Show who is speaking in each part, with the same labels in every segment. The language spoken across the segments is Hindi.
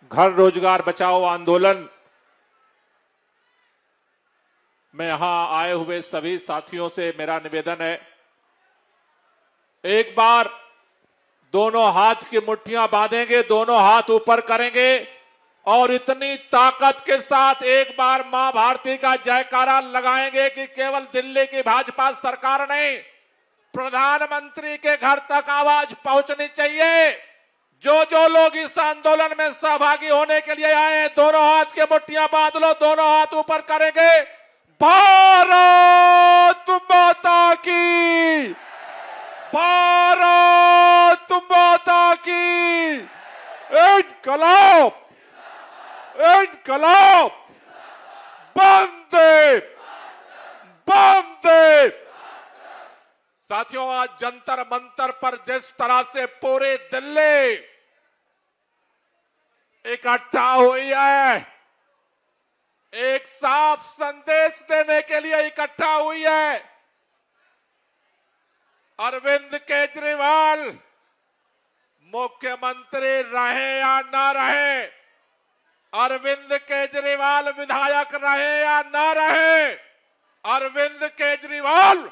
Speaker 1: घर रोजगार बचाओ आंदोलन में यहां आए हुए सभी साथियों से मेरा निवेदन है, एक बार दोनों हाथ की मुट्ठियां बांधेंगे, दोनों हाथ ऊपर करेंगे और इतनी ताकत के साथ एक बार मां भारती का जयकारा लगाएंगे कि केवल दिल्ली की भाजपा सरकार नहीं, प्रधानमंत्री के घर तक आवाज पहुंचनी चाहिए। जो जो लोग इस आंदोलन में सहभागी होने के लिए आए हैं, दोनों हाथ की मुट्ठियां बांध लो, दोनों हाथ ऊपर करेंगे। भारत माता की, भारत माता की, इनकलाब, इनकलाब, वंदे, वंदे। साथियों, आज जंतर मंतर पर जिस तरह से पूरे दिल्ली इकट्ठा हुई है, एक साफ संदेश देने के लिए इकट्ठा हुई है। अरविंद केजरीवाल मुख्यमंत्री रहे या ना रहे, अरविंद केजरीवाल विधायक रहे या ना रहे, अरविंद केजरीवाल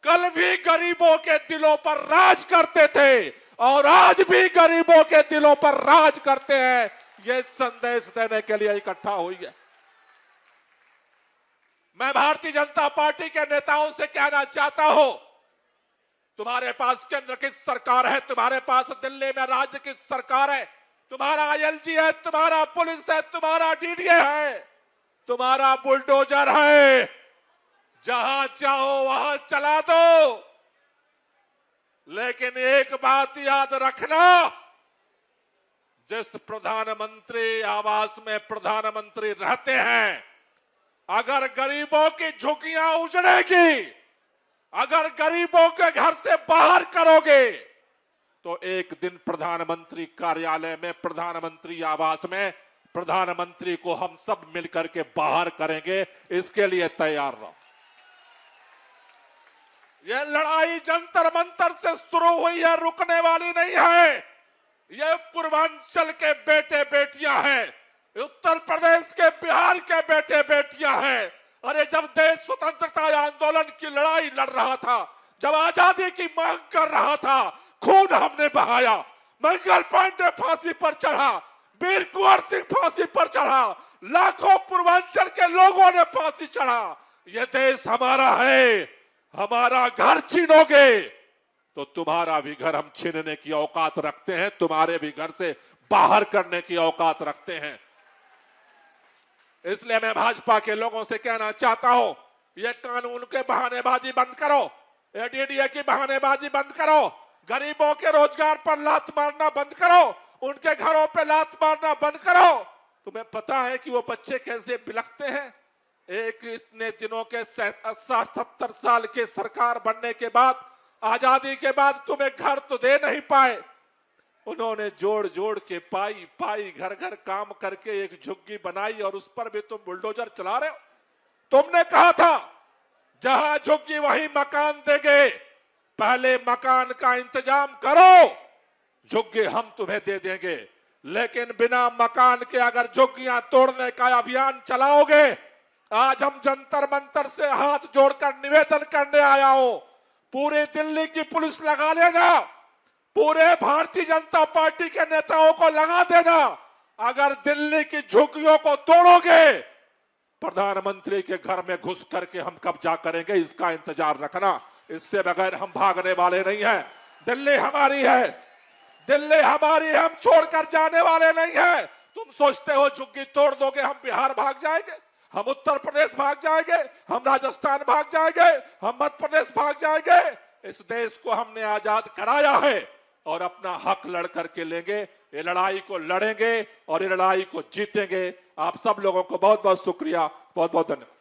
Speaker 1: कल भी गरीबों के दिलों पर राज करते थे और आज भी गरीबों के दिलों पर राज करते हैं। ये संदेश देने के लिए इकट्ठा हुई है। मैं भारतीय जनता पार्टी के नेताओं से कहना चाहता हूं, तुम्हारे पास केंद्र की सरकार है, तुम्हारे पास दिल्ली में राज्य की सरकार है, तुम्हारा आईएलजी है, तुम्हारा पुलिस है, तुम्हारा डीडीए है, तुम्हारा बुलडोजर है, जहां चाहो वहां चला दो। लेकिन एक बात याद रखना, जिस प्रधानमंत्री आवास में प्रधानमंत्री रहते हैं, अगर गरीबों की झुग्गियां उजड़ेगी, अगर गरीबों के घर से बाहर करोगे, तो एक दिन प्रधानमंत्री कार्यालय में, प्रधानमंत्री आवास में प्रधानमंत्री को हम सब मिलकर के बाहर करेंगे। इसके लिए तैयार रहो। यह लड़ाई जंतर मंतर से शुरू हुई है, रुकने वाली नहीं है। यह पूर्वांचल के बेटे बेटियां हैं, उत्तर प्रदेश के, बिहार के बेटे बेटियां हैं। अरे जब देश स्वतंत्रता आंदोलन की लड़ाई लड़ रहा था, जब आजादी की मांग कर रहा था, खून हमने बहाया, मंगल पांडे फांसी पर चढ़ा, वीर कुंवर सिंह फांसी पर चढ़ा, लाखों पूर्वांचल के लोगों ने फांसी चढ़ा। यह देश हमारा है। हमारा घर छीनोगे तो तुम्हारा भी घर हम छीनने की औकात रखते हैं, तुम्हारे भी घर से बाहर करने की औकात रखते हैं। इसलिए मैं भाजपा के लोगों से कहना चाहता हूं, ये कानून के बहानेबाजी बंद करो, एडीडीए की बहानेबाजी बंद करो, गरीबों के रोजगार पर लात मारना बंद करो, उनके घरों पे लात मारना बंद करो। तुम्हें पता है कि वो बच्चे कैसे बिलखते हैं? एक इतने दिनों के 70 साल के सरकार बनने के बाद, आजादी के बाद तुम्हें घर तो दे नहीं पाए। उन्होंने जोड़ जोड़ के पाई पाई घर घर काम करके एक झुग्गी बनाई और उस पर भी तुम बुलडोजर चला रहे हो। तुमने कहा था जहां झुग्गी वहीं मकान देंगे, पहले मकान का इंतजाम करो, झुग्गी हम तुम्हें दे देंगे। लेकिन बिना मकान के अगर झुग्गियां तोड़ने का अभियान चलाओगे, आज हम जंतर मंतर से हाथ जोड़कर निवेदन करने आया हूं, पूरी दिल्ली की पुलिस लगा लेना, पूरे भारतीय जनता पार्टी के नेताओं को लगा देना। अगर दिल्ली की झुग्गियों को तोड़ोगे, प्रधानमंत्री के घर में घुस करके हम कब्जा करेंगे, इसका इंतजार रखना। इससे बगैर हम भागने वाले नहीं हैं। दिल्ली हमारी है, दिल्ली हमारी है, हम छोड़कर जाने वाले नहीं हैं। तुम सोचते हो झुग्गी तोड़ दोगे हम बिहार भाग जाएंगे, हम उत्तर प्रदेश भाग जाएंगे, हम राजस्थान भाग जाएंगे, हम मध्य प्रदेश भाग जाएंगे? इस देश को हमने आजाद कराया है और अपना हक लड़ करके लेंगे। ये लड़ाई को लड़ेंगे और ये लड़ाई को जीतेंगे। आप सब लोगों को बहुत बहुत शुक्रिया, बहुत बहुत धन्यवाद।